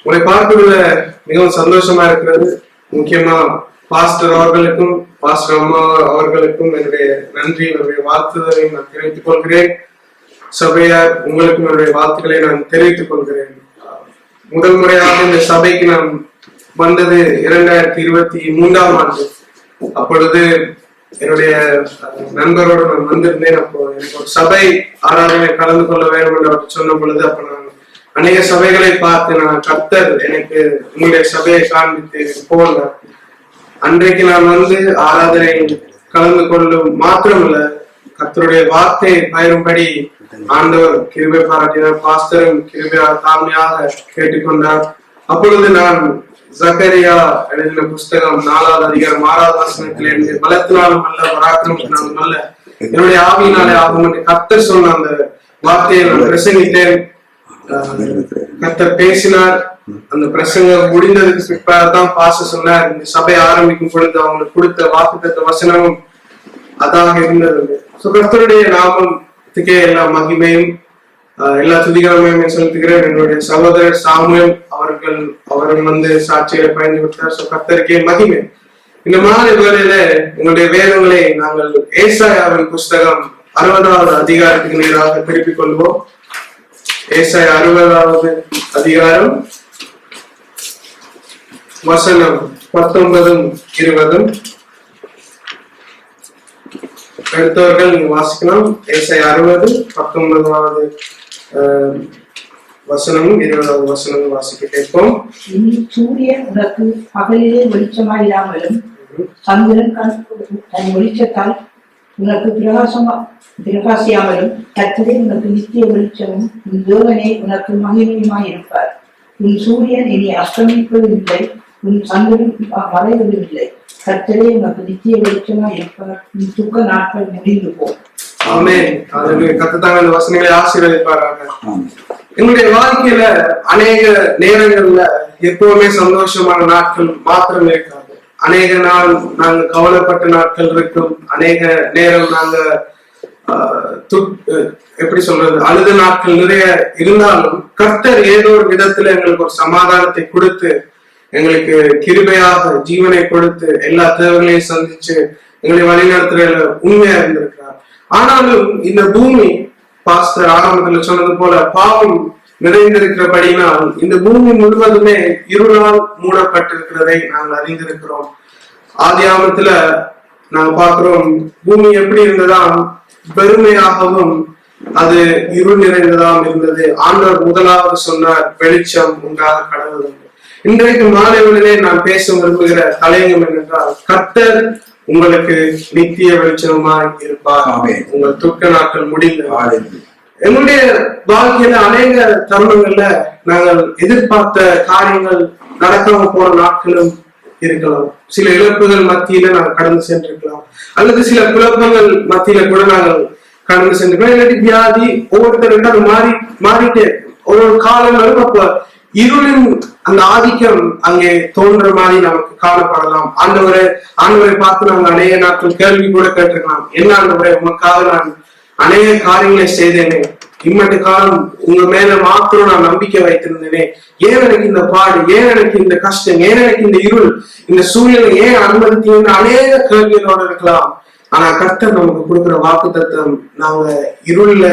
உங்களை பார்ப்பதில் மிகவும் சந்தோஷமா இருக்கிறது. முக்கியமா பாஸ்டர் அவர்களுக்கும் பாஸ்டர் அம்மா அவர்களுக்கும் என்னுடைய நன்றி, என்னுடைய வாழ்த்துதலை நான் தெரிவித்துக் கொள்கிறேன். சபையார் உங்களுக்கும் என்னுடைய வாழ்த்துக்களை நான் தெரிவித்துக் கொள்கிறேன். முதல் முறையாக இந்த சபைக்கு நான் வந்தது 2023ஆம் ஆண்டு. அப்பொழுது என்னுடைய நண்பரோடு நான் வந்திருந்தேன். அப்போ எனக்கு ஒரு சபை ஆராதனை கலந்து கொள்ள வேண்டும் என்று அவர் சொன்ன பொழுது, அப்ப நான் அநேக சபைகளை பார்த்து நான் கர்த்தர் எனக்கு உங்களுடைய சபையை காண்பித்து போல அன்றைக்கு நான் வந்து ஆராதனை கலந்து கொள்ளும் மாத்திரமல்ல, கர்த்தருடைய வார்த்தை பயிரும்படி ஆண்டவர் கிருபை பாராட்டினார். பாஸ்டரும் கிருபையா தாழ்மையாக கேட்டுக்கொண்டார். அப்பொழுது நான் ஜக்கரியா எழுதின புஸ்தகம் 4ஆவது அதிகாரம் 6வது வசனத்தில் இருந்து பலத்தினாலும் அல்ல பராக்கிரமத்தினாலும் அல்ல என்னுடைய ஆவியினாலே ஆகும் என்று கர்த்தர் சொன்ன அந்த வார்த்தையை நான் பிரசங்கித்தேன். கர்த்தர் பேசினார். அந்த பிரசங்கம் முடிந்ததுக்கு பிற்பாடுதான் பாஸ்டர் சொன்னார், இந்த சபை ஆரம்பிக்கும் பொழுது அவங்களுக்கு கொடுத்த வாக்குத்தத்த வசனமும் அதாக இருந்தது. கர்த்தருடைய நாமத்துக்கே எல்லா மகிமையும் எல்லா துதிகரமையும் செலுத்துகிறேன். என்னுடைய சகோதரர் சாமுவேல் அவர்கள் வந்து சாட்சியை பயந்து விட்டார். கர்த்தருக்கே மகிமை. இந்த மாலை வேளையில உங்களுடைய வேதங்களை நாங்கள் ஏசாயாவின் புஸ்தகம் 60வது அதிகாரத்துக்கு நேராக திருப்பிக் கொள்வோம். ஏசாயா 60வது அதிகாரம் வசனம் 19, 20 எடுத்தவர்கள் நீங்க வாசிக்கலாம். ஏசாயா 60, 19வது வசனமும் 20வது வசனமும் வாசிக்க கேட்போம். சூரியன் உனக்கு பகலிலே வெளிச்சமாயிராமலும் சந்திரன் தன் வெளிச்சத்தால் உனக்கு பிரகாசியாமலும் கர்த்தரே உனக்கு நித்திய வெளிச்சமும் உன் தேவனே உனக்கு மகிமையுமாய் இருப்பார். உன் சூரியன் இனி அஸ்தமிப்பதும் இல்லை, உன் சந்திரன் மறைவதும் இல்லை. கர்த்தரே உனக்கு நித்திய வெளிச்சமாய் இருப்பார். உன் துக்க நாட்கள் முடிந்து போகும். ஆமென். கர்த்தர் இந்த வசனங்களை ஆசீர்வதிப்பாராக. என்னுடைய வாழ்க்கையில அநேக நேரங்கள்ல எப்பவுமே சந்தோஷமான நாட்கள் மாத்திரம் இருக்காது. அநேக நாள் நாங்க கவலைப்பட்ட நாட்கள் இருக்கும். அநேக நேரம் நாங்க எப்படி சொல்றது, அழுத நாட்கள் நிறைய இருந்தாலும் கர்த்தர் ஏதோ ஒரு விதத்துல எங்களுக்கு ஒரு சமாதானத்தை கொடுத்து, எங்களுக்கு கிருபையாக ஜீவனை கொடுத்து, எல்லா தேவைகளையும் சந்திச்சு எங்களை வழிநடத்துறதுல உண்மையா இருந்திருக்கிறார். ஆனாலும் இந்த பூமி பாஸ்டர் ஆரம்பத்துல சொன்னது போல பாவம் நிறைந்திருக்கிறபடினால் இந்த பூமி முழுவதுமே இருளால் மூடப்பட்டிருக்கிறதை நாங்கள் அறிந்திருக்கிறோம். ஆதியாமத்துல நாங்க பார்க்கிறோம், பூமி எப்படி இருந்ததாம், வெறுமையாகவும் அது இருள் நிறைந்ததாம் இருந்தது. ஆண்டவர் முதலாவது சொன்னார், வெளிச்சம் உண்டாக கடவுள். இன்றைக்கு மாலைகளிலே நான் பேச விரும்புகிற தலையங்கம் என்னென்றால், கர்த்தர் உங்களுக்கு நித்திய வெளிச்சமாய் இருப்பார். உங்கள் துக்க நாட்கள் முடிந்து என்னுடைய வாழ்க்கையில அநேக தருணங்கள்ல நாங்கள் எதிர்பார்த்த காரியங்கள் நடக்காம போன நாட்களும் இருக்கலாம். சில இழப்புகள் மத்தியில நாங்கள் கடந்து சென்றிருக்கலாம், அல்லது சில குழப்பங்கள் மத்தியில கூட நாங்கள் கடந்து சென்றிருக்கலாம். இல்லாட்டி வியாதி ஒவ்வொருத்தருக்கு அது மாறிட்டே ஒரு காலங்களும் அப்ப இருளின் அந்த ஆதிக்கம் அங்கே தோன்ற மாதிரி நமக்கு காணப்படலாம். ஆண்டவரை பார்த்து நாங்கள் அநேக நாட்கள் கேள்வி கூட கேட்டிருக்கலாம், என்ன ஆண்டவரே உமக்காக நான் அநேக காரியங்களை செய்தேனே, இம்மட்டு காலம் உங்க மேல மாத்திரம் நான் நம்பிக்கை வைத்திருந்தேனே, ஏன் எனக்கு இந்த பாடு, ஏன் எனக்கு இந்த கஷ்டம், ஏன் எனக்கு இந்த இருள், இந்த சூழ்நிலை ஏன் அனுமதித்தீங்கன்னு அநேக கேள்விகளோட இருக்கலாம். ஆனா கர்த்தர் நமக்கு கொடுக்குற வாக்குத்தத்தம், நாங்க இருள்ல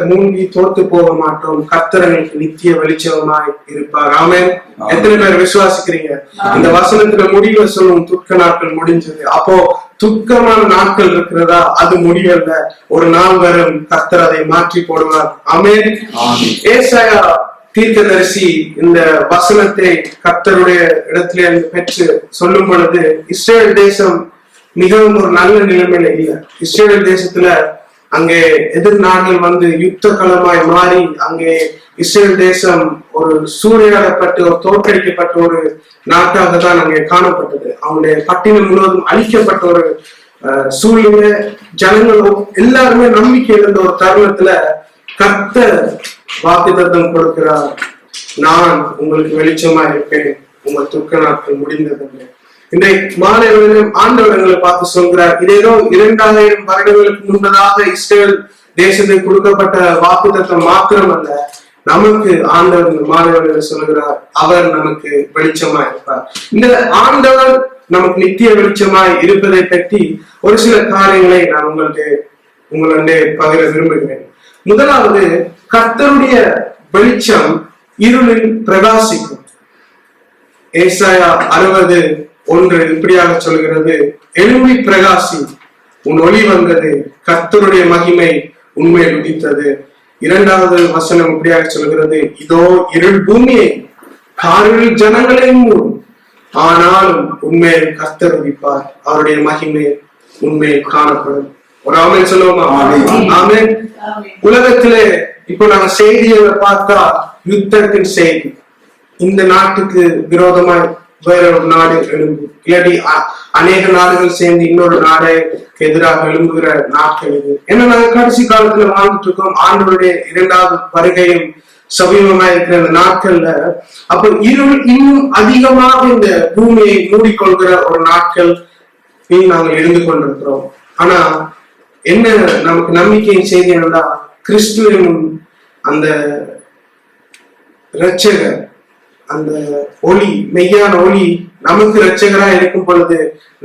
மூழ்கி தோத்து போக மாட்டோம். கர்த்தர் எங்களுக்கு நித்திய வெளிச்சமாய் இருப்பார். ஆமென். எத்தனை பேர் விசுவாசிக்கிறீங்க? இந்த வசனத்துல முடிவுல சொல்லும் துக்க நாட்கள் முடிஞ்சது. அப்போ துக்கமான நாட்கள் இருக்கிறதா? அது முடியல. ஒரு நாள் வரும், கர்த்தர் அதை மாற்றி போடுவார். ஆமென். ஏசாயா தீர்க்கதரிசி இந்த வசனத்தை கர்த்தருடைய இடத்திலே பெற்று சொல்லும் பொழுது, இஸ்ரேல் தேசம் மிகவும் ஒரு நல்ல நிலைமையில இல்லை. இஸ்ரேல் தேசத்துல அங்கே எதிர் நாடுகள் வந்து யுத்த களமாய் மாறி அங்கே இஸ்ரேல் தேசம் ஒரு சூறையாடப்பட்டு ஒரு தோற்கடிக்கப்பட்ட ஒரு நாட்டாக தான் அங்கே காணப்பட்டது. அவங்களுடைய பட்டினம் முழுவதும் அழிக்கப்பட்ட ஒரு சூழ்நிலை. ஜனங்களும் எல்லாருமே நம்பிக்கை இருந்த ஒரு தருணத்துல கர்த்தர் வாக்குத்தத்தம் கொடுக்கிறார், நான் உங்களுக்கு வெளிச்சமா இருப்பேன், உங்கள் துக்க நாட்கள் முடிந்ததில்லை. இன்றைக்கு மாலை ஆண்டவர் எங்களை பார்த்து சொல்கிறார், இதேதோ 2000 வருடங்களுக்கு முன்பதாக இஸ்ரேல் தேசத்துக்கு கொடுக்கப்பட்ட வாக்குத்தத்தம் மாத்திரம் அல்ல, நமக்கு ஆண்டவர் இந்த மாணவர்கள் சொல்லுகிறார், அவர் நமக்கு வெளிச்சமா இருப்பார். இந்த ஆண்டவர் நமக்கு நித்திய வெளிச்சமாய் இருப்பதை பற்றி ஒரு சில காரியங்களை நான் உங்களுடைய பகிர விரும்புகிறேன். முதலாவது, கர்த்தருடைய வெளிச்சம் இருளில் பிரகாசிக்கும். ஏசாயா 60:1 இப்படியாக சொல்கிறது, எழும்பி பிரகாசி, உன் ஒளி வந்தது, கர்த்தருடைய மகிமை உண்மையில் உதித்தது. 2வது வசனம் இப்படியாக சொல்கிறது, இதோ இருள் பூமியை காரில் ஜனங்களை மூடும், ஆனாலும் உண்மையில் கர்த்தர் உதிப்பார், அவருடைய மகிமை உண்மையில் காணப்படும். ஒரு ஆமென் சொல்லுவோமா? ஆமென். உலகத்திலே இப்போ நாங்க செய்திகளை பார்த்தா யுத்தத்தின் செய்தி, இந்த நாட்டுக்கு விரோதமாய் வேற ஒரு நாடு எழும்பு, இல்லாட்டி அநேக நாடுகள் சேர்ந்து இன்னொரு நாடுக்கு எதிராக எழும்புகிற நாட்கள் இது. ஏன்னா நாங்க கடைசி காலத்துல வாழ்ந்துட்டு இருக்கோம், ஆண்டவருடைய 2வது வருகையும் சமீபமா இருக்கிற அந்த நாட்கள்ல. அப்ப இருள் இன்னும் அதிகமாக இந்த பூமியை மூடிக்கொள்கிற ஒரு நாட்கள் நாங்கள் எழுந்து கொண்டிருக்கிறோம். ஆனா என்ன நமக்கு நம்பிக்கையின் செய்தி என்னன்னா, கிறிஸ்துவின் அந்த இரட்சகர், அந்த ஒளி, மெய்யான ஒளி நமக்கு இரட்சகரா இருக்கும் பொழுது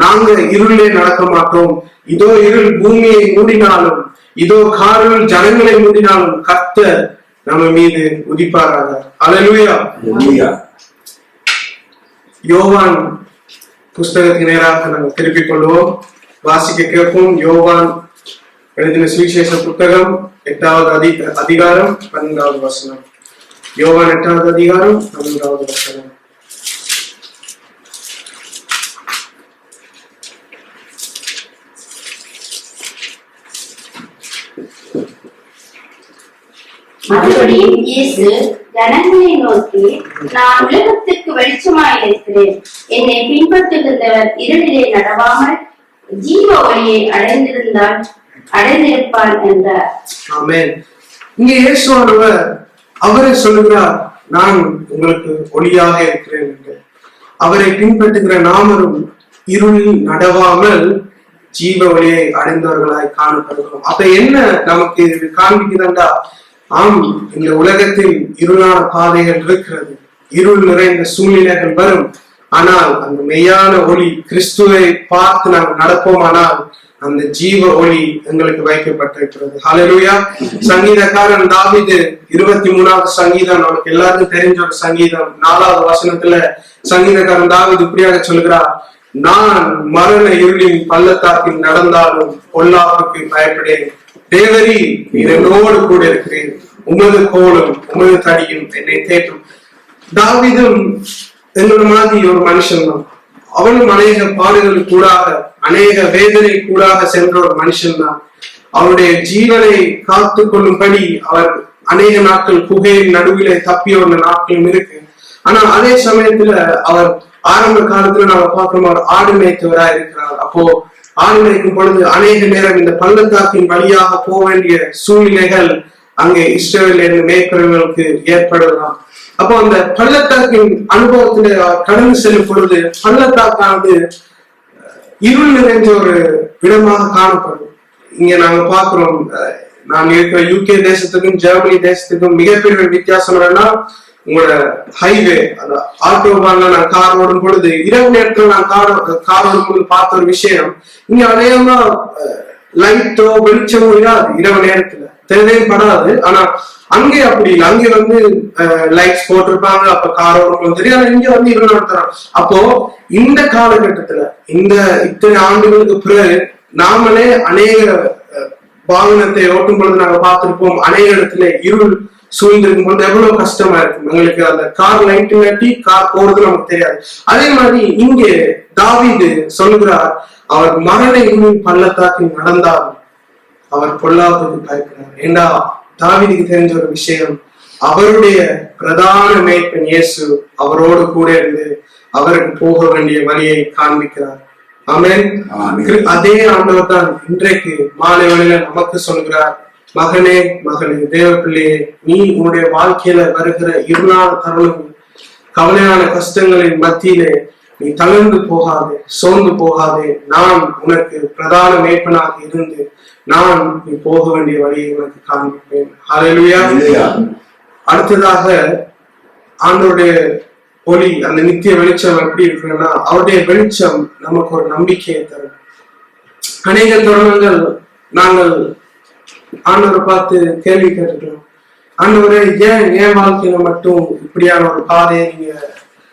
நாங்க இருளே நடக்க மாட்டோம். இதோ இருள் பூமியை மூடினாலும், இதோ காரில் ஜனங்களை மூடினாலும் கர்த்தர் நம்ம மீது உதிப்பாராக. அல்லேலூயா. யோவான் புஸ்தகத்துக்கு நேராக நாங்கள் திருப்பிக் கொள்வோம், வாசிக்க கேட்போம். யோவான் எழுதின சுவிசேஷ புத்தகம் 8வது அதிகாரம் 12வது வசனம். யோவான் 8வது அதிகாரம் 12வது வசனம். மறுபடியும் இயேசு ஜனங்களை நோக்கி, நான் உலகத்திற்கு வெளிச்சமாய் இருக்கிறேன். என்னை பின்பற்றுகின்றவர் இருளிலே நடவாமல் ஜீவ ஒளியை அடைந்திருப்பான் என்றார். ஆமென். இங்கே இயேசுவானவர் அவரே சொல்லுகிறார், நான் உங்களுக்கு ஒளியாக இருக்கிறேன் என்று. அவரை பின்பற்றுகிற நாமரும் இருளில் நடவாமல் ஜீவ ஒளியை அடைந்தவர்களாய் காணப்படுகிறோம். அப்ப என்ன நமக்கு இது காண்பிக்குதுண்டா, ஆம், இந்த உலகத்தில் இருளான பாதைகள் இருக்கிறது, இருள் நிறைந்த சூழ்நிலைகள் வரும். ஆனால் அந்த மெய்யான ஒளி கிறிஸ்துவை பார்த்து நாம் நடப்போமானால் அந்த ஜீவ ஒளி எங்களுக்கு வைக்கப்பட்டிருக்கிறது. ஹல்லேலூயா. சங்கீதக்காரன் தாவீது 23வது சங்கீதம் நமக்கு எல்லாருக்கும் தெரிஞ்ச ஒரு சங்கீதம். 4வது வசனத்துல சங்கீதக்காரன் தாவீது இப்படியாக சொல்கிறார், நான் மரண இருளின் பள்ளத்தாக்கில் நடந்தாலும் பொல்லாப்புக்கு பயப்படேன், தேவரீ நீர் என்னோடு கூட இருக்கிறேன், உமது கோலும் உமது தடியும் என்னை தேற்றும். தாவீதும் எங்கள மாதிரி ஒரு மனுஷன் தான். அவனும் அநேக பாடுகளுக்கு கூடாக, அநேக வேதனை கூடாக சென்ற ஒரு மனுஷன் தான். அவருடைய ஜீவனை காத்து கொள்ளும்படி அவர் அநேக நாட்கள் குகையின் நடுவிலே தப்பிய ஒரு நாட்களும் இருக்கு. ஆனா அதே சமயத்துல அவர் ஆரம்ப காலத்துல நாம பார்க்கிறோம், அவர் ஆடு மேய்த்தவராக இருக்கிறார். அப்போ ஆடு மேய்க்கும் பொழுது அநேக நேரம் இந்த பள்ளத்தாக்கின் வழியாக போக வேண்டிய சூழ்நிலைகள் அங்கே இஸ்ரவேலில் மேய்ப்பவர்களுக்கு ஏற்படலாம். அப்போ அந்த பள்ளத்தாக்கின் அனுபவத்துல கடந்து செல்லும் பொழுது பள்ளத்தாக்கானது இருள் நிறைஞ்ச ஒரு இடமாக காணப்படும். இங்க நாங்க பாக்குறோம், நான் இருக்கிற UK தேசத்துக்கும் ஜெர்மனி தேசத்துக்கும் மிகப்பெரிய வித்தியாசம் என்னன்னா, உங்களோட ஹைவே அந்த ஆட்டோபான்ல நான் கார் ஓடும் பொழுது, இரவு நேரத்துல நான் கார் ஓடும் பொழுது பார்த்த ஒரு விஷயம், இங்க அநேகமா லைட்டோ வெளிச்சமோ இல்லாது, இரவு நேரத்துல தேவைப்படாது. ஆனா அங்கே அப்படி இல்லை, அங்கே லைட்ஸ் போட்டிருப்பாங்க, அப்ப கார் ஓடும் தெரியும். ஆனா இங்க இரவு நடத்துறோம். அப்போ இந்த காலகட்டத்துல இத்தனை ஆண்டுகளுக்கு பிறகு நாமளே அநேக வாகனத்தை ஓட்டும் பொழுது நாங்க பார்த்திருப்போம், அநேக இடத்துல இருள் சூழ்ந்திருக்கும் பொழுது எவ்வளவு கஷ்டமா இருக்கும். எங்களுக்கு அந்த கார் லைட் காட்டி கார் போறது நமக்கு தெரியாது. அதே மாதிரி இங்கே தாவீது சொல்லுகிறார், அவர் மரண இருளின் பள்ளத்தாக்கில் நடந்தாலும் அவர் பொல்லாப்புக்கு பயப்படுறார். ஏண்டா தாவீதுக்கு தெரிஞ்ச ஒரு விஷயம், அவருடைய பிரதான மேய்ப்பன் இயேசு அவரோடு கூட இருந்து அவருக்கு போக வேண்டிய வழியை காண்பிக்கிறார். ஆமென். அதே ஆண்டவர் தான் இன்றைக்கு மாலை வேளையில நமக்கு சொல்கிறார், மகனே மகளே தேவ பிள்ளையே, நீ உன்னுடைய வாழ்க்கையில வருகிற இருளான தருணங்கள், கவலையான கஷ்டங்களின் மத்தியிலே நீ தளர்ந்து போகாதே, சோர்ந்து போகாதே. நான் உனக்கு பிரதான மேய்ப்பனாக இருந்து நான் நீ போக வேண்டிய வழியை உனக்கு காண்பிப்பேன். ஹல்லேலூயா. அடுத்ததாக ஆண்டவருடைய ஒளி, அந்த நித்திய வெளிச்சம் எப்படி இருக்குன்னா, அவருடைய வெளிச்சம் நமக்கு ஒரு நம்பிக்கையை தரும். அநேக தருணங்கள் நாங்கள் ஆண்டவரை பார்த்து கேள்வி கேட்டுக்கலாம், ஆண்டவரே ஏன் வாழ்க்கையில மட்டும் இப்படியான ஒரு பாதையை நீங்க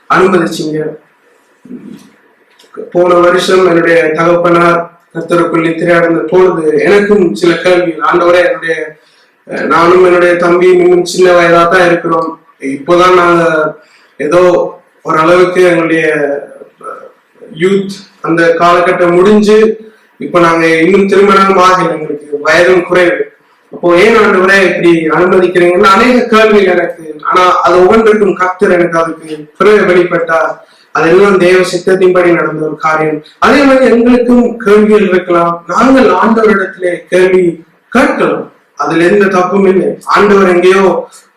அனுமதிச்சீங்க? போன வருஷம் என்னுடைய தகப்பனார் கர்த்தருக்குள் நித்திரையாடுந்த பொழுது எனக்கும் சில கேள்விகள், ஆண்டவரே நானும் என்னுடைய தம்பியும் இன்னும் சின்ன வயதா தான் இருக்கிறோம். இப்போதான் நாங்க ஏதோ ஓரளவுக்கு எங்களுடைய யூத் அந்த காலகட்டம் முடிஞ்சு இப்ப நாங்க இன்னும் திருமணம் ஆகல, எங்களுக்கு வயதும் குறைவு. அப்போ ஏன் ஆண்டவரே இப்படி அனுமதிக்கிறீங்கன்னா அநேக கேள்விகள் எனக்கு. ஆனா அது ஒவ்வொன்றுக்கும் கர்த்தர் எனக்கு அதுக்கு பிறகு வெளிப்பட்டார். அதெல்லாம் தேவ சித்தத்தின்படி நடந்த ஒரு காரியம். அதே மாதிரி எங்களுக்கும் கேள்விகள் இருக்கலாம். நாங்கள் ஆண்டவரிடத்திலே கேள்வி கேட்கலாம், அதுல எந்த தப்பும் இல்லை. ஆண்டவர் எங்கேயோ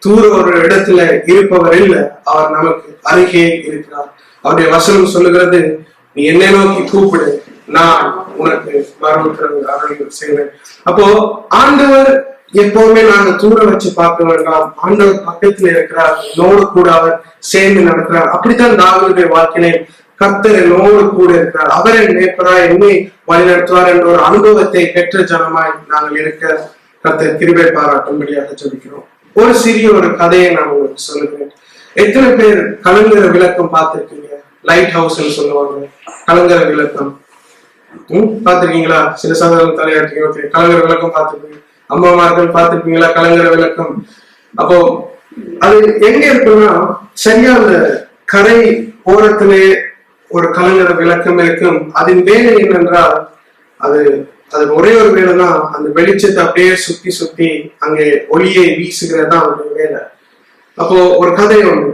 தூர ஒரு இடத்துல இருப்பவர் இல்லை, அவர் நமக்கு அருகே இருக்கிறார். அவருடைய வசனம் சொல்லுகிறது, நீ என்னை நோக்கி கூப்பிடு, நான் உனக்கு மறுக்கிறது அருள் செய்வேன். அப்போ ஆண்டவர் எப்பவுமே நாங்க தூர வச்சு பார்க்க வேண்டாம். ஆண்டவர் பக்கத்துல இருக்கிறார், என்னோடு கூட அவர் சேர்ந்து நடக்கிறார். அப்படித்தான் தாவீதுடைய வாழ்க்கையிலே கர்த்தர் என்னோடு கூட இருக்கிறார், அவர் என் மேய்ப்பராய் என்னை வழிநடத்துவார் என்ற ஒரு அனுபவத்தை பெற்ற ஜனமாய் நாங்கள் இருக்க கர்த்தர் கிருபை பாராட்டும்படியாக ஜெபிக்கிறோம். ஒரு சிறிய ஒரு கதையை நான் உங்களுக்கு சொல்லுகிறேன். எத்தனை பேர் கலங்கர விளக்கம் பார்த்திருக்கீங்க? லைட் ஹவுஸ் சொல்லுவாங்க, கலங்கர விளக்கம் பார்த்திருக்கீங்களா? சில சகோதரர்கள் தலையாட்டுறீங்க. கலங்கர விளக்கம் பார்த்திருக்கீங்க, அம்மாமார்கள் பார்த்திருப்பீங்களா கலங்கர விளக்கம்? அப்போ அது எங்க இருக்குன்னா, சரியா அந்த கரை ஓரத்திலே ஒரு கலங்கர விளக்கம் இருக்கும். அதன் வேலை என்னென்றால், அது ஒரே ஒரு வேலை தான், அந்த வெளிச்சத்தை அப்படியே சுத்தி சுத்தி அங்கே ஒளியை வீசுகிறது தான் அவருடைய வேலை. அப்போ ஒரு கதை ஒன்று,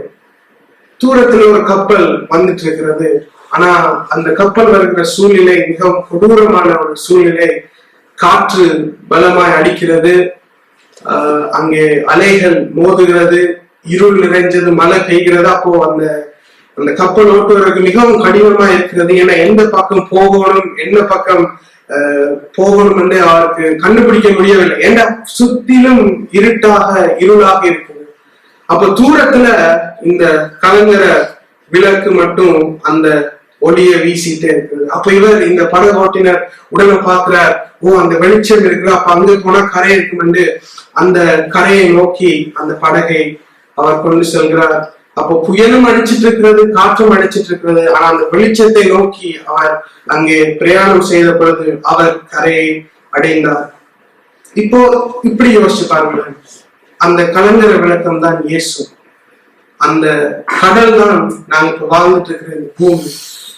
தூரத்துல ஒரு கப்பல் வந்துட்டு இருக்கிறது. ஆனா அந்த கப்பல் வருகிற சூழ்நிலை மிகவும் கொடூரமான ஒரு சூழ்நிலை. காற்று பலமாய் அடிக்கிறது, அங்கே அலைகள் மோதுகிறது, இருள் நிறைஞ்சது, மழை பெய்கிறது. அப்போ அந்த கப்பல் ஓட்டுவதற்கு மிகவும் கடினமா இருக்கிறது. ஏன்னா எந்த பக்கம் போகணும், என்ன பக்கம் போகணும் என்று அவருக்கு கண்டுபிடிக்க முடியவில்லை. ஏன்னா சுத்திலும் இருளாக இருக்குது. அப்ப தூரத்துல இந்த கலங்கர விளக்கு மட்டும் அந்த ஒளிய வீசிட்டே இருக்குது. அப்ப இவர் இந்த படகு ஓட்டினர் உடனே பாக்குறார், அந்த வெளிச்சம் இருக்குது, அப்ப அங்க போனா கரை இருக்கும் என்று அந்த கரையை நோக்கி அந்த படகை அவர் கொண்டு செல்கிறார். அப்போ புயலும் அடிச்சிட்டு இருக்கிறது, காற்றும் அடிச்சிட்டு இருக்கிறது. ஆனா அந்த வெளிச்சத்தை நோக்கி அவர் அங்கே பிரயாணம் செய்த பொழுது அவர் கரையை அடைந்தார். இப்போ இப்படி யோசிச்சு பாருங்களேன், அந்த கலங்கர விளக்கம் தான் இயேசு, அந்த கடல் தான் நாங்க இப்ப வாழ்ந்துட்டு இருக்கிற இந்த பூமி,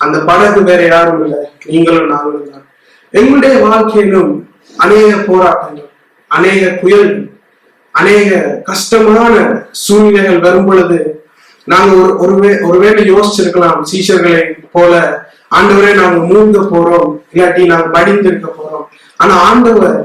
அந்த படகு வேற யாரும் இல்லை, நீங்களும் நாங்களும் தான். எங்களுடைய வாழ்க்கையிலும் அநேக போராட்டங்கள், அநேக புயல்கள், அநேக கஷ்டமான சூழ்நிலைகள் வரும் பொழுது நாங்க ஒருவேளை யோசிச்சிருக்கலாம், சீஷர்களை போல, ஆண்டவரே நாங்க மூழ்க போறோம், இல்லாட்டி நாங்க மடிந்திருக்க போறோம். ஆனா ஆண்டவர்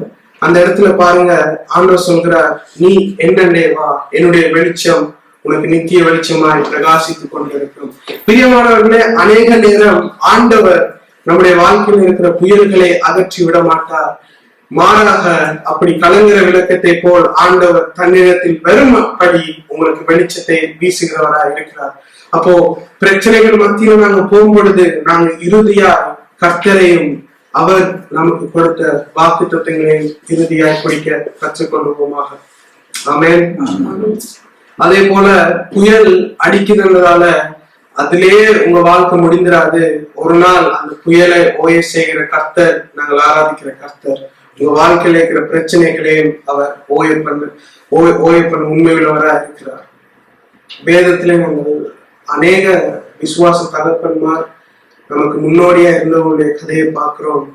அந்த இடத்துல பாருங்க, ஆண்டவர் சொல்கிறார், நீ என்னண்டே வா, என்னுடைய வெளிச்சம் உனக்கு நித்திய வெளிச்சமாய் பிரகாசித்துக் கொண்டிருக்கும். பிரியமானவர்களே, அநேக நேரம் ஆண்டவர் நம்முடைய வாழ்க்கையில் இருக்கிற புயல்களை அகற்றி விட மாட்டார். மாறாக அப்படி கலங்கர விளக்கத்தை போல் ஆண்டவர் தன்னிடத்தில் வரும்படி உங்களுக்கு வெளிச்சத்தை வீசுகிறவராக இருக்கிறார். அப்போ பிரச்சனைகள் மத்தியில் நாங்க போகும் பொழுது நாங்க இறுதியா கர்த்தரையும் அவர் நமக்கு கொடுத்த வாக்கு தத்துவங்களையும் இறுதியாய் பிடிக்க கற்றுக்கொள்வோமாக. ஆமென். அதே போல புயல் அடிக்குதுன்றதால அதிலேயே உங்க வாழ்க்கை முடிந்திராது. ஒரு நாள் அந்த புயலை ஓய செய்கிற கர்த்தர், நாங்கள் ஆராதிக்கிற கர்த்தர், உங்க வாழ்க்கையில இருக்கிற பிரச்சனைகளையும் அவர் ஓய பண்ண உண்மையுள்ளவராக இருக்கிறார். வேதத்திலே நாங்கள் அநேக விசுவாச தகப்பன்மார் நமக்கு முன்னோடியா இருந்தவங்களுடைய கதையை பார்க்கிறோம்.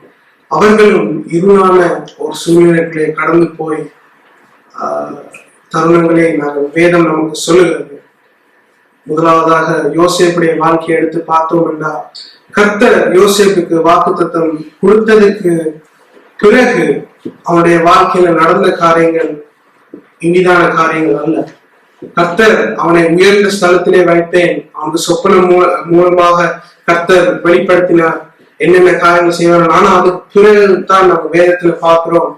அவர்களும் இருளான ஒரு சூழ்நிலைகளை கடந்து போய் தருணங்களை நாங்கள் வேதம் நமக்கு சொல்லுகிறது. முதலாவதாக யோசேப்புடைய வாழ்க்கையை எடுத்து பார்த்தோம் என்றால், கர்த்தர் யோசேப்புக்கு வாக்குத்தத்தம் கொடுத்ததுக்கு பிறகு அவனுடைய வாழ்க்கையில நடந்த காரியங்கள் இனிதான காரியங்கள் அல்ல. கர்த்தர் அவனை உயர்ந்த ஸ்தலத்திலே வைத்தேன், அவனுக்கு சொப்பனம் மூலமாக கர்த்தர் வெளிப்படுத்தினார் என்னென்ன காரியங்கள் செய்வார்கள். ஆனா அதுக்கு பிறகுதான் நம்ம வேதத்துல பார்க்கிறோம்,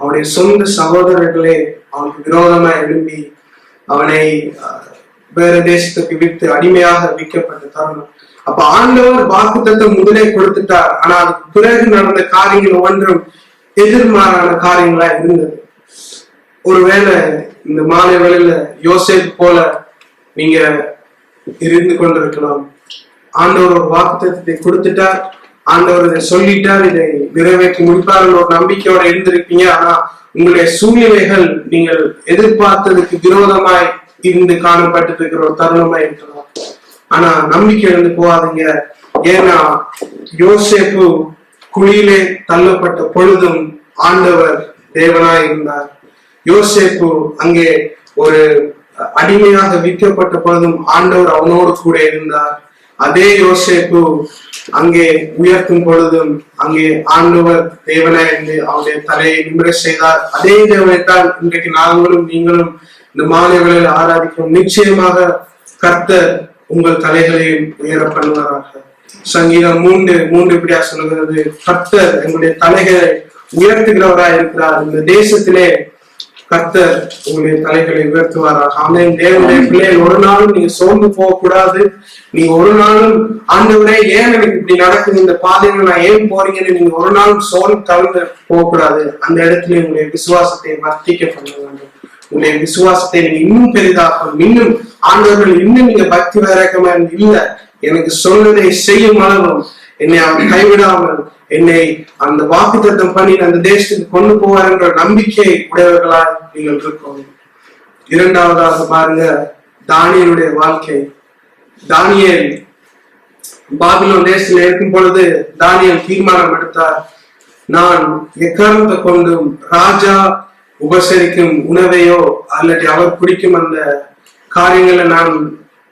அவனுடைய சொந்த சகோதரர்களே அவனுக்கு விரோதமா எழும்பி அவனை வேற தேசத்துக்கு விட்டு அடிமையாக விற்கப்பட்ட தருணம். அப்ப ஆண்டவர் வாக்குத்தத்தம் முதலே கொடுத்துட்டார். ஆனா அதுக்கு பிறகு நடந்த காரியங்கள் ஒன்றும் எதிர்மாறான காரியங்களா இருந்தது. ஒருவேளை இந்த மாலை வேளையில யோசேப்பு போல நீங்க இருந்து கொண்டிருக்கலாம். ஆண்டவர் ஒரு வாக்குத்தத்தத்தை கொடுத்துட்டார், ஆண்டவர் இதை சொல்லிட்டார், இதை நிறைவேற்றி முடிப்பார் ஒரு நம்பிக்கையோட இருந்திருப்பீங்க. ஆனா உங்களுடைய சூழ்நிலைகள் நீங்கள் எதிர்பார்த்ததுக்கு விரோதமாய் இருந்து காணப்பட்டு இருக்கிற ஒரு தருணமா இருக்கலாம். ஆனா நம்பிக்கை இருந்து போகாதீங்க. ஏன்னா யோசேப்பு குழியிலே தள்ளப்பட்ட பொழுதும் ஆண்டவர் தேவனாய் இருந்தார். யோசேப்பு அங்கே ஒரு அடிமையாக விற்கப்பட்ட பொழுதும் ஆண்டவர் அவனோடு கூட இருந்தார். அதே யோசேப்பு அங்கே உயர்த்தும் பொழுதும் அங்கே ஆண்டவர் தேவனாய் இருந்து அவருடைய தலையை நிமிர செய்தார். அதே தேவனைத்தான் இன்றைக்கு நாங்களும் நீங்களும் இந்த மாலை வேளையில் ஆராதிக்கிறோம். நிச்சயமாக கர்த்தர் உங்கள் தலைகளையும் உயர பண்ணுவாராக. சங்கீதம் 3 இப்படியா சொல்லுகிறது, கர்த்தர் எங்களுடைய தலைகளை உயர்த்துகிறவராய் இருக்கிறார். இந்த தேசத்திலே கர்த்தர் உங்களுடைய தலைகளை உயர்த்துவாராக. ஆமென். தேவனுடைய பிள்ளைகள், ஒரு நாளும் நீங்க சோர்ந்து போக கூடாது. நீங்க ஒரு நாளும் ஆண்டவரே ஏன் எனக்கு இப்படி நடக்குது, இந்த பாதையில நான் ஏன் போறீங்கன்னு நீங்க ஒரு நாளும் சோர்ந்து தவிர்த்து போக கூடாது. அந்த இடத்துல உங்களுடைய விசுவாசத்தை வர்த்திக்க பண்ண வேண்டும். உங்களுடைய விசுவாசத்தை நீங்க இன்னும் பெரிதாக்கணும். இன்னும் ஆண்டவர்கள் இன்னும் நீங்க பக்தி வைராக்கியமா இல்ல, எனக்கு சொன்னதை செய்யும் அளவும் என்னை அவர் கைவிடாமல் என்னை அந்த வாக்குத்தத்தம் பண்ணி அந்த தேசத்துக்கு கொண்டு போவார் என்ற நம்பிக்கை உடையவர்களாய் நீங்கள் இருக்கணும். இரண்டாவதாக பாருங்க, தானியேலுடைய வாழ்க்கை. தானியேல் பாபிலோன் தேசத்தில் இருக்கும் பொழுது தானியேல் தீர்மானம் எடுத்தார், நான் எக்காரணத்தை கொண்டும் ராஜா உபசரிக்கும் உணவையோ அல்லது அவர் பிடிக்கும் அந்த காரியங்களை நான்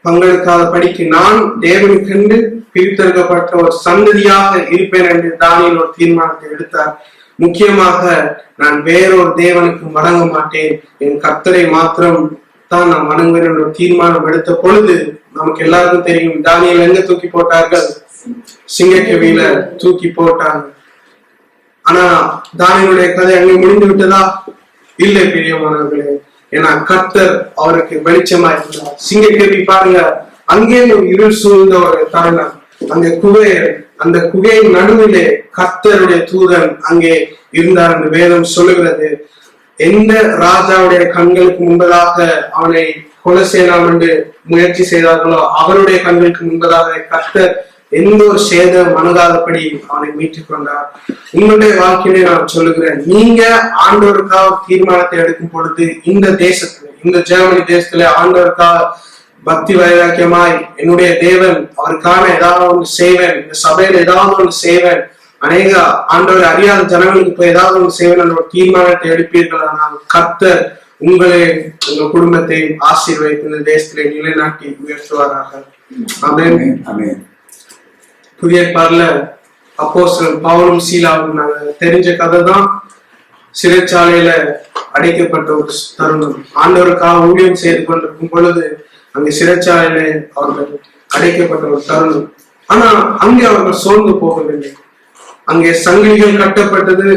பங்கெடுக்காத படிக்கு நான் தேவனுக்கென்று பிரித்தெடுக்கப்பட்ட ஒரு சந்ததியாக இருப்பேன் என்று தானியேல் ஒரு தீர்மானத்தை எடுத்தார். முக்கியமாக நான் வேறொரு தேவனுக்கு வணங்க மாட்டேன், என் கர்த்தரை மாத்திரம் தான் நான் வணங்குவேன் என்ற ஒரு தீர்மானம் எடுத்த பொழுது நமக்கு எல்லாருக்கும் தெரியும், தானியேல் எங்க தூக்கி போட்டார்கள்? சிங்கக்கவியில தூக்கி போட்டாங்க. ஆனா தானியேலுடைய கதை அங்கே முடிந்து விட்டதா? இல்லை பிரியமானவர்களே. ஏன்னா கர்த்தர் அவருக்கு வெளிச்சமா இருந்தார். சிங்கக்கவி பாருங்க, அங்கே ஒரு இருள் சூழ்ந்த ஒரு தருணம். அந்த குகையின் நடுவிலே கர்த்தருடைய தூதன் அங்கே இருந்தார் என்று வேதம் சொல்லுகிறது. எந்த ராஜாவுடைய கண்களுக்கு முன்பதாக அவனை கொலை செய்யலாம் என்று முயற்சி செய்தார்களோ அவருடைய கண்களுக்கு முன்பதாக கர்த்தர் எந்த ஒரு சேதம் அணுகாதபடி அவனை மீட்டுக் கொண்டார். உங்களுடைய வாழ்க்கையிலே நான் சொல்லுகிறேன், நீங்க ஆண்டவருக்காக தீர்மானத்தை எடுக்கும் பொழுது இந்த தேசத்துல, இந்த ஜெர்மனி தேசத்துல ஆண்டவருக்காக பக்தி வைராக்கியமாய் என்னுடைய தேவன் அவருக்கான ஏதாவது ஒன்று செய்வேன், இந்த சபையில ஏதாவது ஒன்று செய்வேன், அநேக ஆண்டவர் அறியாத ஜனங்களுக்கு போய் ஏதாவது ஒன்று செய்வேன் என்ற ஒரு தீர்மானத்தை எடுப்பீர்கள். ஆனால் கர்த்தர் உங்களை உங்க குடும்பத்தை ஆசீர்வதித்து இந்த தேசத்திலே நிலைநாட்டி உயர்த்துவாராக. ஆமென். ஆமென். புதிய ஏற்பாடுல அப்போஸ்தலர் பவுலும் சீலாவும் நாங்க தெரிஞ்ச கதை தான். சிறைச்சாலையில அடைக்கப்பட்ட ஒரு தருணம். ஆண்டவருக்காக ஊழியம் செய்து கொண்டிருக்கும் பொழுது அங்க சிறைச்சாலையில அவர்கள் அடைக்கப்பட்ட ஒரு தருணம். ஆனா அங்கே அவர்கள் சோர்ந்து போகவில்லை. அங்கே சங்கிலிகள் கட்டப்பட்டது.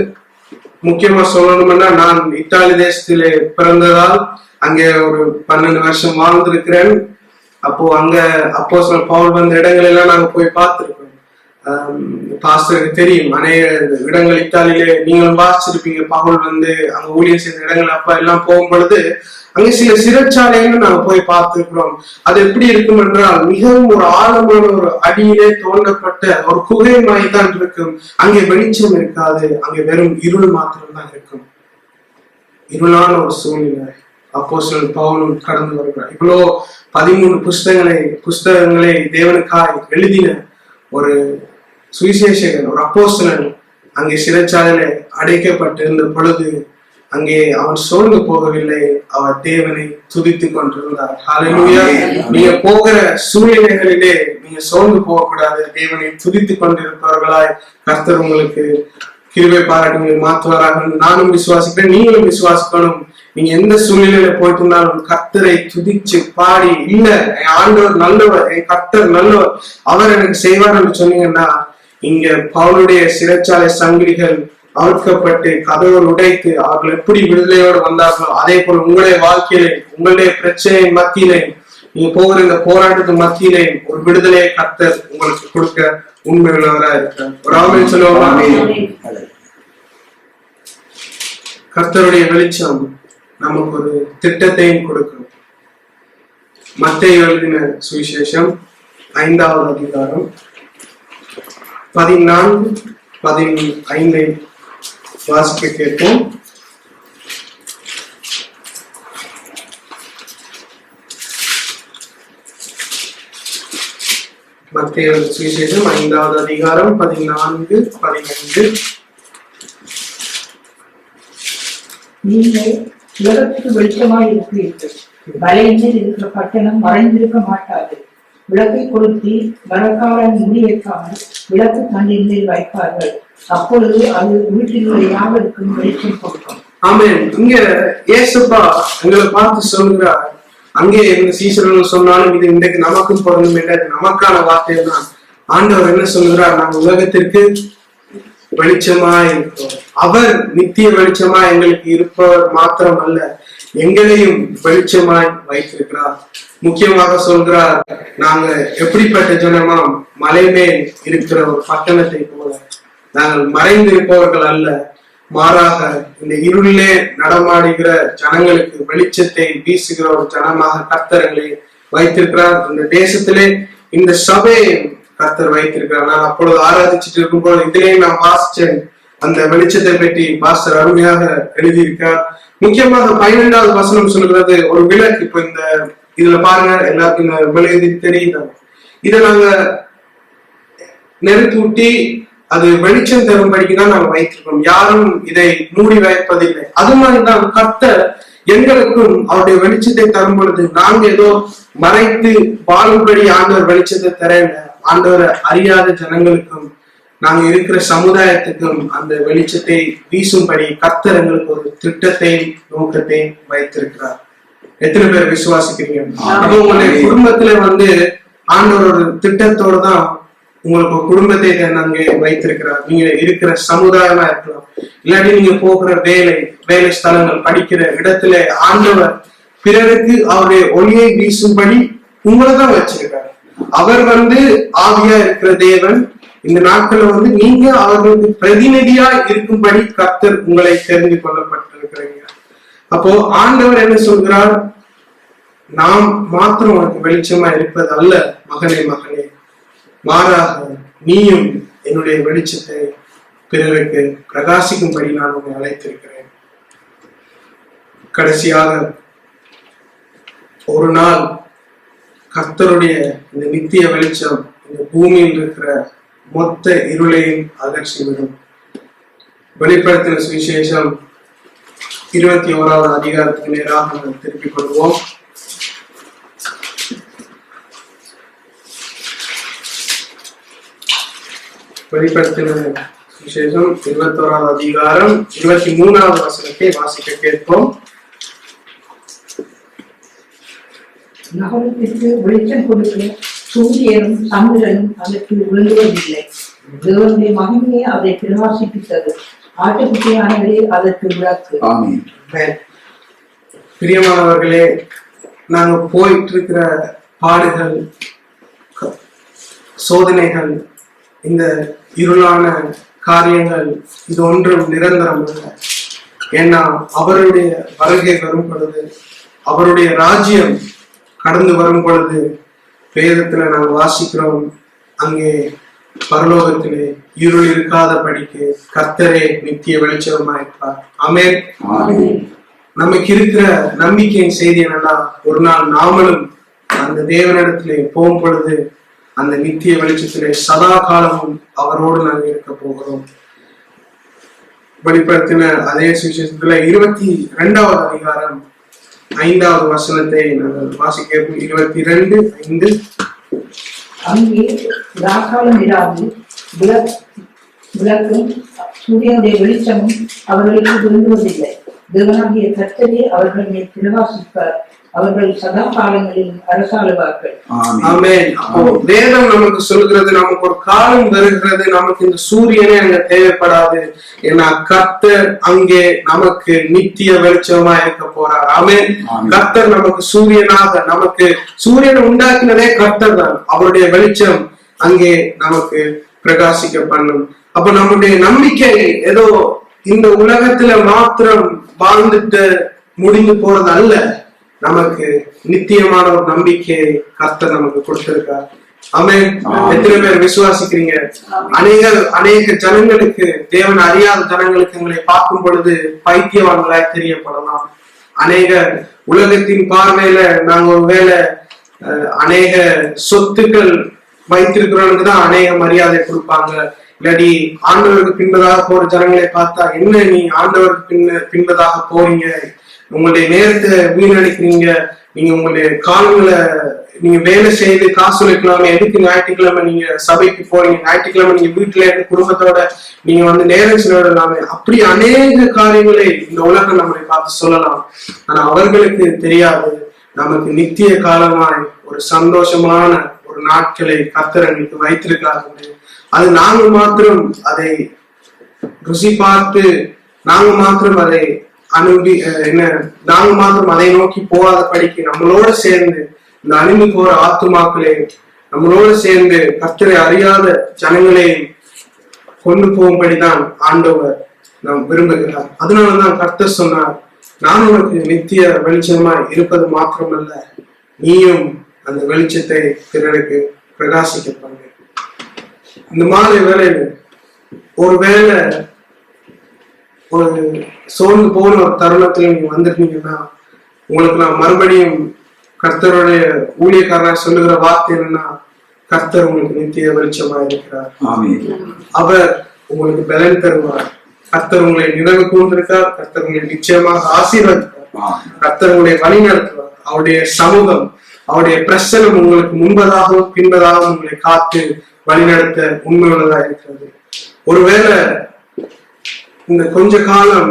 முக்கியமா சொல்லணும்னா, நான் இத்தாலி தேசத்திலே பிறந்ததால் அங்கே ஒரு 12 வருஷம் வாழ்ந்திருக்கிறேன். அப்போ அங்க அப்போஸ்தலர் பவுல் வந்த இடங்கள் எல்லாம் நாங்க போய் பார்த்திருக்கோம். பாஸ்டருக்கு தெரியும், அநேக இடங்கள் இத்தாலியிலே நீங்களும் வாசிச்சிருப்பீங்க. பவுல் வந்து அங்க ஊழியம் செய்த இடங்கள் அப்ப எல்லாம் போகும் பொழுது அங்கே சில சிறைச்சாலைகள் நாங்க போய் பார்த்திருக்கிறோம். அது எப்படி இருக்கும் என்றால், மிகவும் ஒரு ஆழமான ஒரு அடியிலே தோண்டப்பட்ட ஒரு குகை மாய்தான் இருக்கும். அங்கே வெளிச்சம் இருக்காது, அங்கே வெறும் இருள் மாத்திரம்தான் இருக்கும். இருளான ஒரு சூழ்நிலை அப்போஸ்தலர் பவுலும் கடந்து வருகிறார். இவ்வளோ 13 புஸ்தகங்களை தேவனுக்காய் எழுதின ஒரு சுவிசேஷகன், ஒரு அப்போஸ்தலன் அங்கே சிறைச்சாலையில அடைக்கப்பட்டிருந்த பொழுது அங்கே அவன் சோர்ந்து போகவில்லை, அவர் தேவனை துதித்துக் கொண்டிருந்தார். ஹல்லேலூயா. நீங்க போகிற சூழ்நிலைகளிலே நீங்க சோர்ந்து போகக்கூடாது. தேவனை துதித்துக் கொண்டிருப்பவர்களாய் கர்த்தர் உங்களுக்கு கிருபை பாராட்டி மாற்றுவாராக. நானும் விசுவாசிக்கிறேன், நீங்களும் விசுவாசிக்கணும். நீங்க எந்த சூழ்நிலையில போயிட்டு இருந்தாலும் கர்த்தரை துதிச்சு பாடி, இல்ல என் ஆண்டவர் நல்லவர், என் கர்த்தர் நல்லவர், அவர் எனக்கு செய்வார் என்று சொன்னீங்கன்னா, இங்க பவுலுடைய சிறைச்சாலை சங்கிலிகள் அவிழ்க்கப்பட்டு கதவுகள் உடைத்து அவர்கள் எப்படி விடுதலையோடு வந்தார்களோ அதே போல உங்களுடைய வாழ்க்கையிலே, உங்களுடைய பிரச்சனை மத்தியிலே, நீங்க போகிற இந்த போராட்டத்து மத்தியிலே ஒரு விடுதலையை கர்த்தர் உங்களுக்கு கொடுக்க உண்மையுள்ளவரா இருக்கிறார். ஒரு ஆமென் சொல்லுவோமா? கர்த்தருடைய வெளிச்சம் நமக்கு ஒரு திட்டத்தையும் கொடுக்கும். மத்தேயு எழுதின சுவிசேஷம் 5வது அதிகாரம் 14, 15 வாசிக்க கேட்போம். மத்தேயு சுவிசேஷம் 5வது அதிகாரம் 14, 15. நீங்கள் உலகத்துக்கு வெளிச்சமாய் இருக்கிறீர்கள். வலையில் இருக்கிற பட்டணம் மறைந்திருக்க மாட்டாது. விளக்கை கொளுத்தி மரக்காலம் முடி வைக்காமல் விளக்கு தண்டின் மேல் வைப்பார்கள். அப்பொழுது அது வீட்டில் உள்ள யாவருக்கும் வெளிச்சம் கொடுக்கும். ஆமென். இங்க இயேசுப்பா எங்களை பார்த்து சொல்கிறார். அங்கே எங்க சீசர்கள் சொன்னாலும் இது இன்றைக்கு நமக்கும் பொருந்தும் என்ற நமக்கான வார்த்தை தான். ஆண்டவர் என்ன சொல்கிறார்? நாம் உலகத்திற்கு வெளிச்சமா இருக்கிறோம். அவர் நித்திய வெளிச்சமா எங்களுக்கு இருப்பவர் மாத்திரம் அல்ல, எங்களையும் வெளிச்சமாய் வைத்திருக்கிறார். முக்கியமாக சொல்கிறார், நாங்க எப்படிப்பட்ட ஜனமாம், மலை மேல் இருக்கிற ஒரு பட்டணத்தை போல நாங்கள் மறைந்திருப்பவர்கள் அல்ல, மாறாக இந்த இருளிலே நடமாடுகிற ஜனங்களுக்கு வெளிச்சத்தை வீசுகிற ஒரு ஜனமாக கர்த்தர்களை வைத்திருக்கிறார். இந்த தேசத்திலே இந்த சபையை கர்த்தர் வைத்திருக்கிறார். நான் அப்பொழுது ஆராதிச்சுட்டு இருக்கும்போது இதிலேயே நான் வாசிச்சேன். அந்த வெளிச்சத்தை பற்றி பாஸ்டர் அருமையாக எழுதியிருக்கார். முக்கியமாக 12வது வசனம் சொல்கிறது ஒரு விளக்கு. இப்ப இந்த இதுல பாருங்க, எல்லாருக்கும் இந்த விளக்கு தெரியுது. இதை நாங்க நெருத்தூட்டி அது வெளிச்சம் தரும்படிக்குதான் நாங்க வைத்திருக்கோம். யாரும் இதை மூடி வைப்பதில்லை. அது மாதிரிதான் கர்த்தர் எங்களுக்கும் அவருடைய வெளிச்சத்தை தரும் பொழுது நாங்க ஏதோ மறைத்து வாழும்படி ஆண்டவர் வெளிச்சத்தை தரல. ஆண்டவரை அறியாத ஜனங்களுக்கும் நாங்க இருக்கிற சமுதாயத்துக்கும் அந்த வெளிச்சத்தை வீசும்படி கர்த்தர் எங்களுக்கு ஒரு திட்டத்தை நோக்கத்தை வைத்திருக்கிறார். எத்தனை பேர் விசுவாசிக்கிறீங்க? அப்போ உங்களுடைய குடும்பத்துல ஆண்டவர் ஒரு திட்டத்தோடு தான் உங்களுக்கு ஒரு குடும்பத்தை நாங்க வைத்திருக்கிறார். நீங்க இருக்கிற சமுதாயமா இருக்கலாம், இல்லாட்டி நீங்க போகிற வேலை ஸ்தலங்கள், படிக்கிற இடத்துல ஆண்டவர் பிறருக்கு அவருடைய ஒளியை வீசும்படி உங்களை தான் வச்சிருக்காரு. அவர் ஆவியா இருக்கிற தேவன். இந்த நாட்கள்ல நீங்க அவர்களுக்கு பிரதிநிதியா இருக்கும்படி கர்த்தர் உங்களை தெரிந்து கொள்ளப்பட்டிருக்கிறீங்க. அப்போ ஆண்டவர் என்ன சொல்கிறார்? நாம் மாத்திரம் உனக்கு வெளிச்சமா இருப்பது அல்ல மகனே, மகனே, மாறாக நீயும் என்னுடைய வெளிச்சத்தை பிறருக்கு பிரகாசிக்கும்படி நான் உன்னை அழைத்திருக்கிறேன். கடைசியாக ஒரு நாள் கர்த்தருடைய இந்த நித்திய வெளிச்சம் இந்த பூமியில் இருக்கிற மொத்த இருளையும் அகற்றிவிடும். வெளிப்படுத்தின சுவிசேஷம் 21வது அதிகாரத்துக்கு நேராக நாம் திருப்பிக் கொள்வோம். வெளிப்படுத்தின சுவிசேஷம் 21வது அதிகாரம் 23வது வசனத்தை வாசிக்க கேட்போம். நகரத்திற்கு வெளிச்சம் கொடுக்க சூரியனும் சந்திரனும் அதற்கு விழுங்குவதில்லை. தேவனுடைய மகிமையை அதை பிரகாசிப்பித்தது. ஆட்டுக்குட்டியானவரே அதற்கு விளக்கு. பிரியமானவர்களே, நாங்க போயிட்டு இருக்கிற பாடுகள், சோதனைகள், இந்த இருளான காரியங்கள் இது ஒன்றும் நிரந்தரம் அல்ல. ஏன்னா அவருடைய வருகை வரும் பொழுது, அவருடைய ராஜ்யம் கடந்து வரும் பொழுது வேதத்துல நாங்கள் வாசிக்கிறோம், அங்கே பரலோகத்திலே இருள் இருக்காத படிக்கு கர்த்தரே நித்திய வெளிச்சமாயிருப்பார். ஆமென். நமக்கு இருக்கிற நம்பிக்கையின் செய்தி என்னன்னா, ஒரு நாள் நாமளும் அந்த தேவனிடத்திலே போகும் பொழுது அந்த நித்திய வெளிச்சத்திலே சதா காலமும் அவரோடு நாங்கள் இருக்க போகிறோம். வெளிப்படுத்தின அதே சுவிசேஷத்துல 22வது அதிகாரம் 5வது வசனத்தை நாங்கள் வாசிக்க 22:5. அங்கே ராக்காலம் இராது, விளக்கும் சூரியனுடைய வெளிச்சமும் அவர்களுக்கு விரும்புவதில்லை. தேவனாகிய கர்த்தரே அவர்கள் மேல் பிரகாசிப்பார். அவர்கள் சதா காலங்களில் அரசாளுவார்கள். ஆமென். அப்போ வேதம் நமக்கு சொல்கிறது, நமக்கு ஒரு காலம் வருகிறது, நமக்கு இந்த சூரியனே அங்க தேவைப்படாது. ஏன்னா கர்த்தர் அங்கே நமக்கு நித்திய வெளிச்சமா இருக்க போறார். ஆமென். கர்த்தர் நமக்கு சூரியனாக, நமக்கு சூரியனை உண்டாக்கினதே கர்த்தர் தான். அவருடைய வெளிச்சம் அங்கே நமக்கு பிரகாசிக்க பண்ணும். அப்ப நம்முடைய நம்பிக்கை ஏதோ இந்த உலகத்துல மாத்திரம் வாழ்ந்துட்டு முடிந்து போறது அல்ல. நமக்கு நித்தியமான ஒரு நம்பிக்கையை கர்த்தர் நமக்கு கொடுத்திருக்கார். ஆமென். எத்தனை பேர் விசுவாசிக்கிறீங்க? அநேக ஜனங்களுக்கு, தேவன் அறியாத ஜனங்களுக்கு எங்களை பார்க்கும் பொழுது பைத்தியவான்களாய் தெரியப்படலாம். அநேக உலகத்தின் பார்வையில நாங்க ஒருவேளை அநேக சொத்துக்கள் வைத்திருக்கிறவனுக்கு தான் அநேக மரியாதை கொடுப்பாங்க. இல்லாட்டி ஆண்டவருக்கு பின்பதாக போற ஜனங்களை பார்த்தா, என்ன நீ ஆண்டவருக்கு பின்பதாக போறீங்க, உங்களுடைய நேரத்தை வீணடிக்கிறீங்க, நீங்க உங்களுடைய காலங்களை நீங்க வேலை செய்து காசு வைக்கலாமே, எதுக்கு ஞாயிற்றுக்கிழமை நீங்க சபைக்கு போறீங்க, ஞாயிற்றுக்கிழமை நீங்க வீட்டுல இருந்து குடும்பத்தோட நீங்க நேரம் செலவிடலாமே, அப்படி அநேக காரியங்களை இந்த உலகம் நம்மளை பார்த்து சொல்லலாம். ஆனா அவர்களுக்கு தெரியாது, நமக்கு நித்திய காலமாய் ஒரு சந்தோஷமான ஒரு நாட்களை கர்த்தர் எங்களுக்கு வைத்திருக்காரு. அது நாங்க மாத்திரம் அதை ருசி பார்த்து, நாங்க மாத்திரம் அதை நாங்க மாத்திரம் அதை நோக்கி போகாத படிக்கு நம்மளோட சேர்ந்து இந்த அழிந்து போற ஆத்துமாக்களே, நம்மளோட சேர்ந்து கர்த்தரை அறியாத ஜனங்களை கொண்டு போகும்படிதான் ஆண்டவர் நாம் விரும்புகிறார். அதனாலதான் கர்த்தர் சொன்னார், நான் உனக்கு நித்திய வெளிச்சமாய் இருப்பது மாத்திரமல்ல, நீயும் அந்த வெளிச்சத்தை பிறருக்கு பிரகாசிக்க பண்ணு. இந்த மாதிரி வேலையில ஒருவேளை ஒரு சோர்ந்து போன ஒரு தருணத்துல நீங்க வந்திருந்தீங்கன்னா, உங்களுக்கு நான் மறுபடியும் கர்த்தருடைய ஊழியக்காரனா சொல்லுகிற வார்த்தை என்னன்னா, கர்த்தர் உங்களுக்கு நித்திய வெளிச்சமா இருக்கிறார். அவர் உங்களுக்கு பலன் தருவார். கர்த்தர் உங்களை நினைவு கூர்ந்திருக்கார். கர்த்தர் உங்களை நிச்சயமாக ஆசீர்வதிப்பார். கர்த்தர் உங்களை வழி நடத்துவார். அவருடைய சமூகம், அவருடைய பிரசனம் உங்களுக்கு முன்பதாகவும் பின்பதாகவும் உங்களை காத்து வழிநடத்த உண்மையுள்ளதா இருக்கிறது. ஒருவேளை இந்த கொஞ்ச காலம்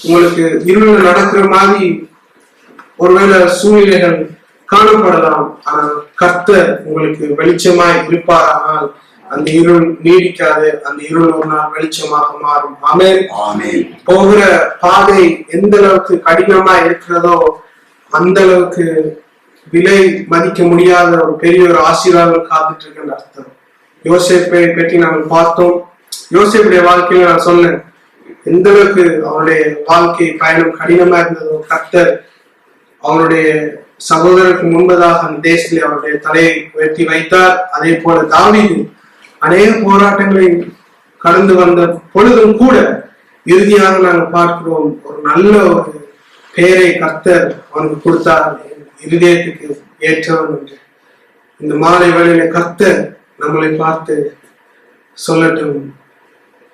உங்களுக்கு இருள நடக்கிற மாதிரி ஒருவேளை சூழ்நிலைகள் காணப்படலாம். ஆனால் கர்த்தர் உங்களுக்கு வெளிச்சமாய் இருப்பாரானால் அந்த இருள் நீடிக்காது. அந்த இருள் ஒரு நாள் வெளிச்சமாக மாறும். ஆமென். போகிற பாதை எந்த அளவுக்கு கடினமா இருக்கிறதோ அந்த அளவுக்கு விலை மதிக்க முடியாத ஒரு பெரிய ஒரு ஆசீர்வாதம் காத்துட்டு இருக்குன்னு அர்த்தம். யோசேப்பை பற்றி நாங்கள் பார்த்தோம். யோசேப்புடைய வாழ்க்கையில நான் சொன்னேன், எந்த அளவுக்கு அவருடைய வாழ்க்கை பயணம் கடினமா இருந்ததோ, கர்த்தர் அவருடைய சகோதரருக்கு முன்பதாக அந்த தேசத்திலே அவருடைய தலையை உயர்த்தி வைத்தார். அதே போல தாவீது அநேக போராட்டங்களை கடந்து வந்த பொழுதும் கூட இறுதியாக நாங்கள் பார்க்கிறோம், ஒரு நல்ல ஒரு பெயரை கர்த்தர் அவனுக்கு கொடுத்தார், இருதயத்துக்கு ஏற்றவன் என்று. இந்த மாலை வேளையில கர்த்தர் நம்மளை பார்த்து சொல்லட்டும்,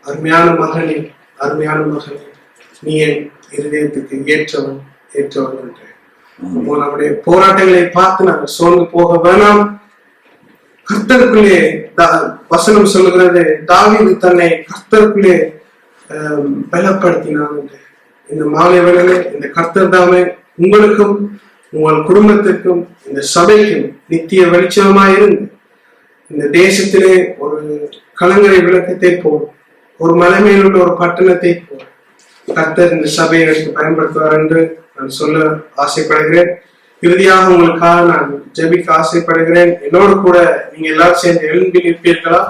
அருமையான மகனே, அருமையான மகனே, நீ என் இருதயத்துக்கு ஏற்றவன் என்று. நம்முடைய போராட்டங்களை பார்த்து நாங்கள் சோர்ந்து போக வேணாம். கர்த்தருக்குள்ளே வசனம் சொல்லுகிறது, தாவீது தன்னை கர்த்தருக்குள்ளே பலப்படுத்தினான் என்று. இந்த மாலை வேளையில இந்த கர்த்தர் தாமே உங்களுக்கும் உங்கள் குடும்பத்திற்கும் இந்த சபைக்கும் நித்திய வெளிச்சமாயிருந்து இந்த தேசத்திலே ஒரு கலங்கரை விளக்கத்தை போல், ஒரு மலை மேலுள்ள ஒரு பட்டணத்தை போல் கர்த்தர் இந்த சபையை எடுத்து பயன்படுத்துவார் என்று நான் சொல்ல ஆசைப்படுகிறேன். இறுதியாக உங்களுக்காக நான் ஜெபிக்க ஆசைப்படுகிறேன். என்னோடு கூட நீங்க எல்லாரும் சேர்ந்து எழும்பி நிற்பீர்களா?